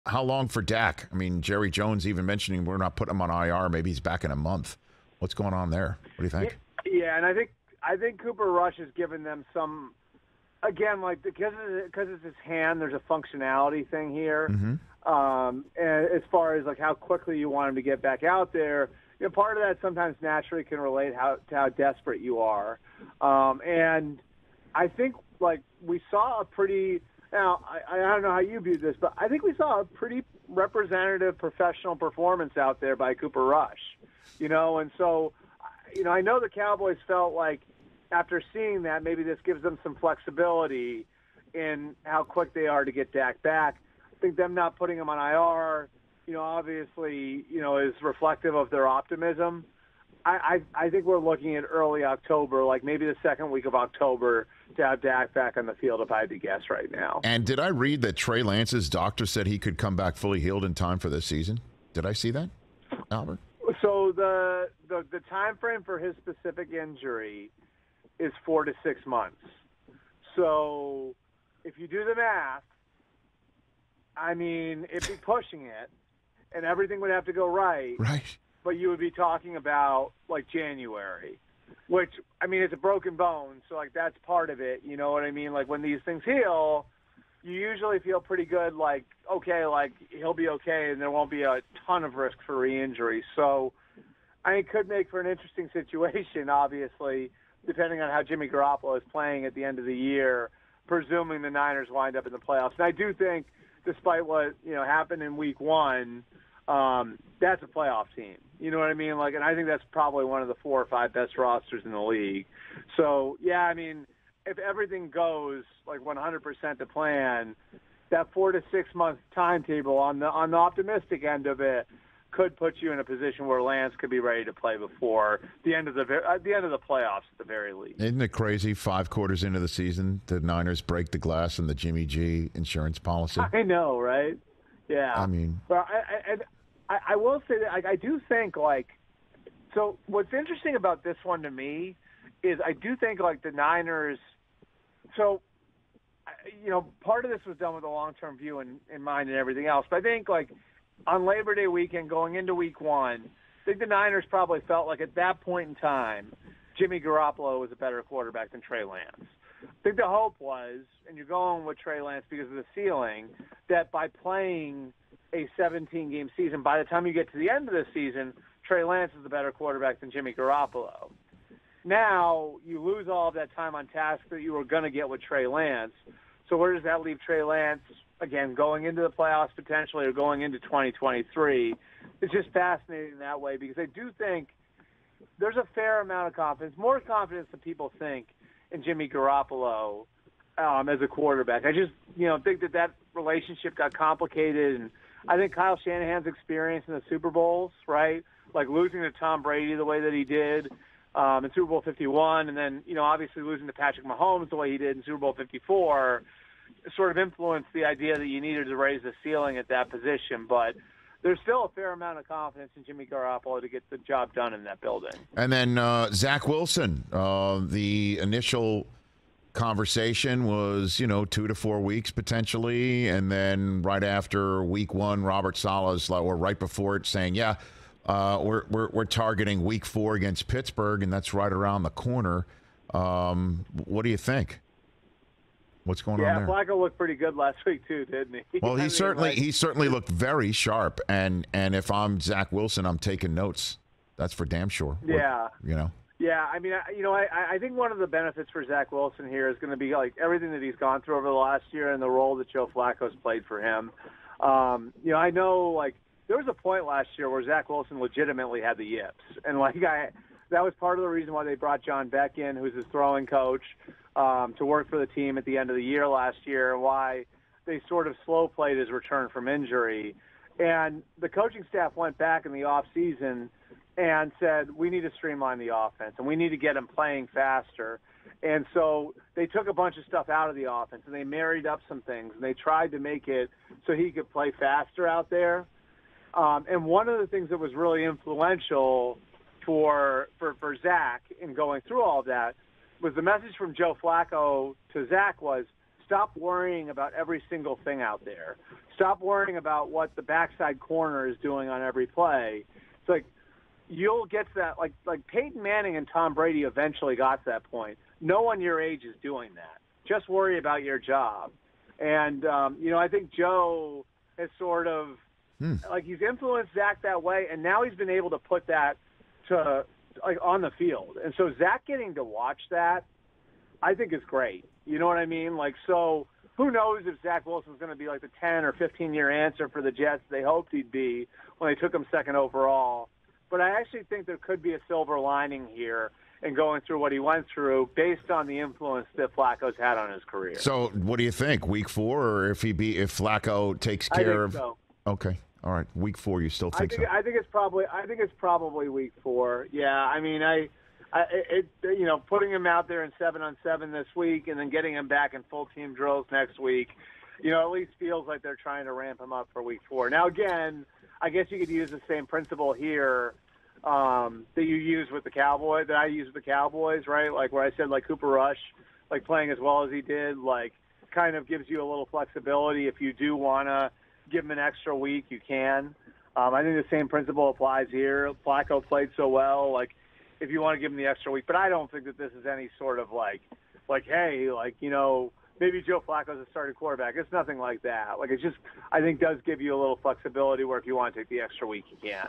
how long for Dak? I mean, Jerry Jones even mentioning we're not putting him on IR. Maybe he's back in a month. What's going on there? What do you think? Yeah, and I think Cooper Rush has given them some, again, like because it's his hand, there's a functionality thing here. Mm-hmm. And as far as like how quickly you want him to get back out there, part of that sometimes naturally can relate to how desperate you are. And I think like we saw a pretty. Now, I don't know how you view this, but I think we saw a pretty representative professional performance out there by Cooper Rush, and so, I know the Cowboys felt like after seeing that, maybe this gives them some flexibility in how quick they are to get Dak back. I think them not putting him on IR, obviously, is reflective of their optimism. I think we're looking at early October, like maybe the second week of October, to have Dak back on the field, if I had to guess right now. And did I read that Trey Lance's doctor said he could come back fully healed in time for this season? Did I see that, Albert? So the time frame for his specific injury is 4 to 6 months. So if you do the math, I mean, it'd be pushing it, and everything would have to go right. Right. But you would be talking about, like, January, which, I mean, it's a broken bone, so, like, that's part of it. You know what I mean? Like, when these things heal, you usually feel pretty good, like, okay, like, he'll be okay, and there won't be a ton of risk for re-injury. So, I mean, it could make for an interesting situation, obviously, depending on how Jimmy Garoppolo is playing at the end of the year, presuming the Niners wind up in the playoffs. And I do think, despite what, happened in week one, that's a playoff team. You know what I mean? Like, and I think that's probably one of the 4 or 5 best rosters in the league. So, yeah, I mean, if everything goes like 100% to plan, that 4 to 6 month timetable on the optimistic end of it could put you in a position where Lance could be ready to play before the end of the playoffs at the very least. Isn't it crazy? 5 quarters into the season, the Niners break the glass in the Jimmy G insurance policy. I know, right? Yeah. I mean, but I will say that I do think, like, so what's interesting about this one to me is I do think, like, the Niners, so, part of this was done with a long-term view in mind and everything else, but I think, like, on Labor Day weekend going into week one, I think the Niners probably felt like at that point in time, Jimmy Garoppolo was a better quarterback than Trey Lance. I think the hope was, and you're going with Trey Lance because of the ceiling, that by playing a 17-game season, by the time you get to the end of the season, Trey Lance is a better quarterback than Jimmy Garoppolo. Now you lose all of that time on task that you were going to get with Trey Lance. So where does that leave Trey Lance, again, going into the playoffs potentially or going into 2023? It's just fascinating that way because I do think there's a fair amount of confidence, more confidence than people think, in Jimmy Garoppolo as a quarterback. I just, think that relationship got complicated, and I think Kyle Shanahan's experience in the Super Bowls, right, like losing to Tom Brady the way that he did in Super Bowl 51, and then, obviously losing to Patrick Mahomes the way he did in Super Bowl 54, sort of influenced the idea that you needed to raise the ceiling at that position. But there's still a fair amount of confidence in Jimmy Garoppolo to get the job done in that building. And then Zach Wilson, the initial conversation was, 2 to 4 weeks potentially. And then right after week one, Robert Saleh's, or right before it, saying, we're targeting week 4 against Pittsburgh, and that's right around the corner. What do you think? What's going on there? Yeah, Flacco looked pretty good last week too, didn't he? Well, he certainly looked very sharp. And if I'm Zach Wilson, I'm taking notes. That's for damn sure. Yeah. Yeah, I mean, I think one of the benefits for Zach Wilson here is going to be like everything that he's gone through over the last year and the role that Joe Flacco's played for him. I know, like, there was a point last year where Zach Wilson legitimately had the yips, and that was part of the reason why they brought John Beck in, who's his throwing coach, to work for the team at the end of the year last year, and why they sort of slow played his return from injury. And the coaching staff went back in the off season and said, we need to streamline the offense, and we need to get him playing faster. And so they took a bunch of stuff out of the offense, and they married up some things, and they tried to make it so he could play faster out there. And one of the things that was really influential for Zach in going through all of that was the message from Joe Flacco to Zach was, stop worrying about every single thing out there. Stop worrying about what the backside corner is doing on every play. It's like you'll get to that. Like Peyton Manning and Tom Brady eventually got to that point. No one your age is doing that. Just worry about your job. And, I think Joe has sort of, like, he's influenced Zach that way, and now he's been able to put that to, like, on the field. And so Zach getting to watch that, I think is great. You know what I mean? Like, so who knows if Zach Wilson's going to be like the 10 or 15-year answer for the Jets they hoped he'd be when they took him second overall. But I actually think there could be a silver lining here and going through what he went through based on the influence that Flacco's had on his career. So what do you think, week 4, or if Flacco takes care of? So. Okay, all right, week 4, you still think so? I think it's probably week 4. Yeah, I mean, putting him out there in 7-on-7 this week and then getting him back in full team drills next week, at least feels like they're trying to ramp him up for week 4. Now, again, I guess you could use the same principle here that you use with the Cowboys, that I use with the Cowboys, right? Like where I said, like Cooper Rush, like playing as well as he did, like kind of gives you a little flexibility. If you do want to give him an extra week, you can. I think the same principle applies here. Flacco played so well, like if you want to give him the extra week. But I don't think that this is any sort of hey, maybe Joe Flacco's a starting quarterback. It's nothing like that. Like, it's just, I think, does give you a little flexibility where if you want to take the extra week, you can.